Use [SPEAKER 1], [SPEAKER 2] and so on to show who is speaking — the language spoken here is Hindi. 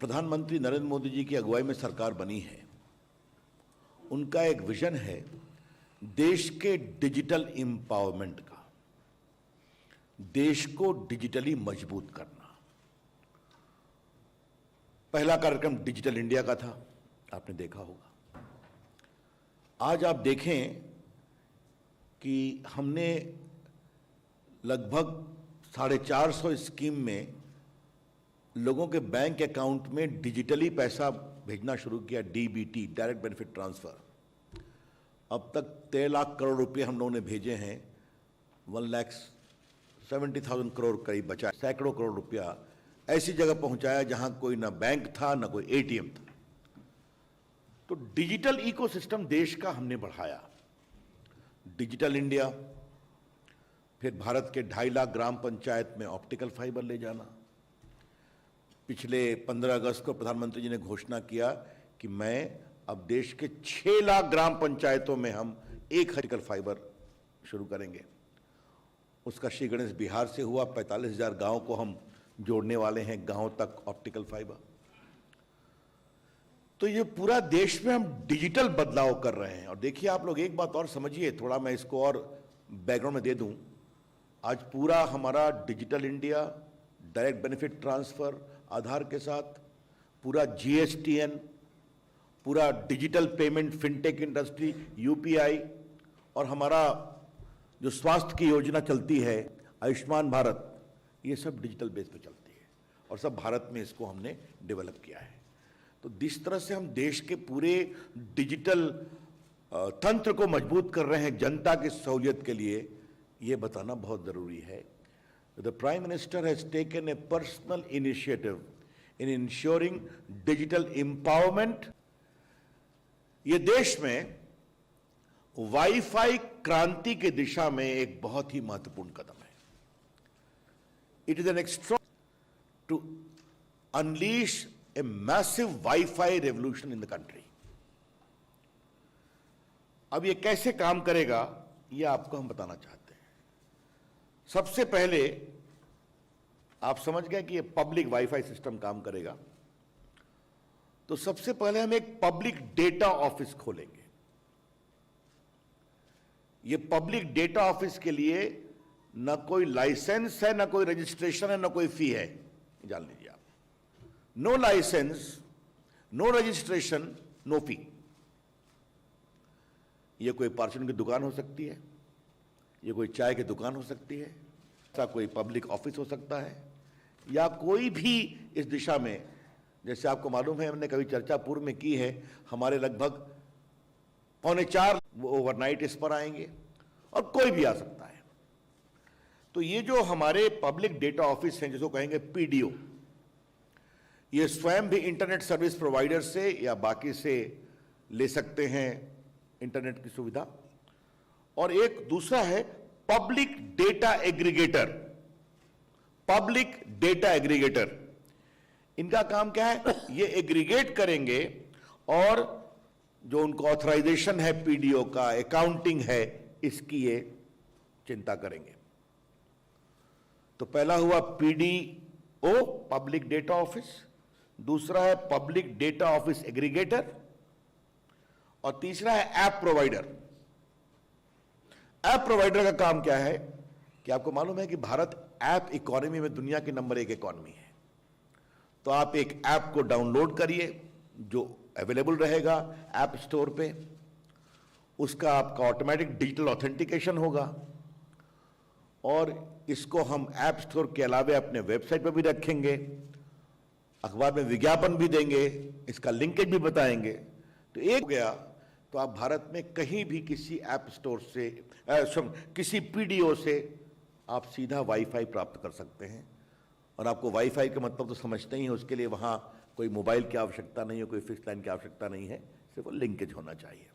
[SPEAKER 1] प्रधानमंत्री नरेंद्र मोदी जी की अगुवाई में सरकार बनी है, उनका एक विजन है देश के डिजिटल एम्पावरमेंट का, देश को डिजिटली मजबूत करना। पहला कार्यक्रम डिजिटल इंडिया का था, आपने देखा होगा। आज आप देखें कि हमने लगभग 450 स्कीम में लोगों के बैंक अकाउंट में डिजिटली पैसा भेजना शुरू किया, डीबीटी, डायरेक्ट बेनिफिट ट्रांसफर। अब तक 13 लाख करोड़ रुपए हम लोगों ने भेजे हैं, 1,70,000 करोड़ करीब बचा। सैकड़ों करोड़ रुपया ऐसी जगह पहुंचाया जहां कोई ना बैंक था ना कोई एटीएम था। तो डिजिटल इकोसिस्टम देश का हमने बढ़ाया। डिजिटल इंडिया, फिर भारत के 2.5 लाख ग्राम पंचायत में ऑप्टिकल फाइबर ले जाना। पिछले 15 अगस्त को प्रधानमंत्री जी ने घोषणा किया कि मैं अब देश के 6 लाख ग्राम पंचायतों में हम एक ऑप्टिकल फाइबर शुरू करेंगे। उसका श्री गणेश बिहार से हुआ। 45,000 गांव को हम जोड़ने वाले हैं, गांव तक ऑप्टिकल फाइबर। तो ये पूरा देश में हम डिजिटल बदलाव कर रहे हैं। और देखिए आप लोग, एक बात और समझिए, थोड़ा मैं इसको और बैकग्राउंड में दे दूं। आज पूरा हमारा digital India, direct benefit transfer Aadhaar के साथ, पूरा जीएसटीएन, पूरा digital payment, fintech industry, UPI, और हमारा जो स्वास्थ्य की योजना चलती है आयुष्मान भारत, ये सब डिजिटल बेस पे चलती है और सब भारत में इसको हमने डेवलप किया है। तो जिस तरह से हम देश के पूरे डिजिटल तंत्र को मजबूत कर रहे हैं जनता की सहूलियत के लिए, ये बताना बहुत जरूरी है। The Prime Minister has taken a personal initiative in ensuring digital empowerment. ये देश में वाईफाई क्रांति की दिशा में एक बहुत ही महत्वपूर्ण कदम है। It is an extra to unleash a massive Wi-Fi revolution in the country. अब ये कैसे काम करेगा, ये आपको हम बताना चाहते हैं। सबसे पहले आप समझ गए कि ये पब्लिक वाईफाई सिस्टम काम करेगा, तो सबसे पहले हम एक पब्लिक डेटा ऑफिस खोलेंगे। ये पब्लिक डेटा ऑफिस के लिए ना कोई लाइसेंस है, ना कोई रजिस्ट्रेशन है, ना कोई फी है, जान लीजिए आप। No license, no registration, no fee. ये कोई परचून की दुकान हो सकती है, ये कोई चाय की दुकान हो सकती है, ऐसा कोई पब्लिक ऑफिस हो सकता है, या कोई भी इस दिशा में, जैसे आपको मालूम है, हमने कभी चर्चा पूर्व में की है, हमारे लगभग 3.25 ओवरनाइट इस पर आएंगे और कोई भी आ सकता है। तो ये जो हमारे पब्लिक डेटा ऑफिस हैं, जिसको कहेंगे पीडीओ, ये स्वयं भी इंटरनेट सर्विस प्रोवाइडर से या बाकी से ले सकते हैं इंटरनेट की सुविधा। और एक दूसरा है public data aggregator. Public data aggregator, इनका काम क्या है? ये एग्रीगेट करेंगे और जो उनको ऑथराइजेशन है पीडीओ का, अकाउंटिंग है, इसकी ये चिंता करेंगे। तो पहला हुआ पीडीओ, पब्लिक डेटा ऑफिस, दूसरा है पब्लिक डेटा ऑफिस एग्रीगेटर, और तीसरा है ऐप प्रोवाइडर। ऐप प्रोवाइडर का काम क्या है कि आपको मालूम है कि भारत ऐप इकोनॉमी में दुनिया की नंबर 1 इकोनॉमी है। तो आप एक ऐप को डाउनलोड करिए जो अवेलेबल रहेगा ऐप स्टोर पे, उसका आपका ऑटोमेटिक डिजिटल ऑथेंटिकेशन होगा, और इसको हम ऐप स्टोर के अलावा अपने वेबसाइट पर भी रखेंगे, अखबार में विज्ञापन भी देंगे, इसका लिंकेज भी बताएंगे। तो एक हो गया, तो आप भारत में कहीं भी किसी ऐप स्टोर से, किसी पीडीओ से आप सीधा वाईफाई प्राप्त कर सकते हैं। और आपको वाईफाई का मतलब तो समझते ही है, उसके लिए वहाँ कोई मोबाइल की आवश्यकता नहीं है, कोई फिक्स लाइन की आवश्यकता नहीं है, सिर्फ लिंकेज होना चाहिए।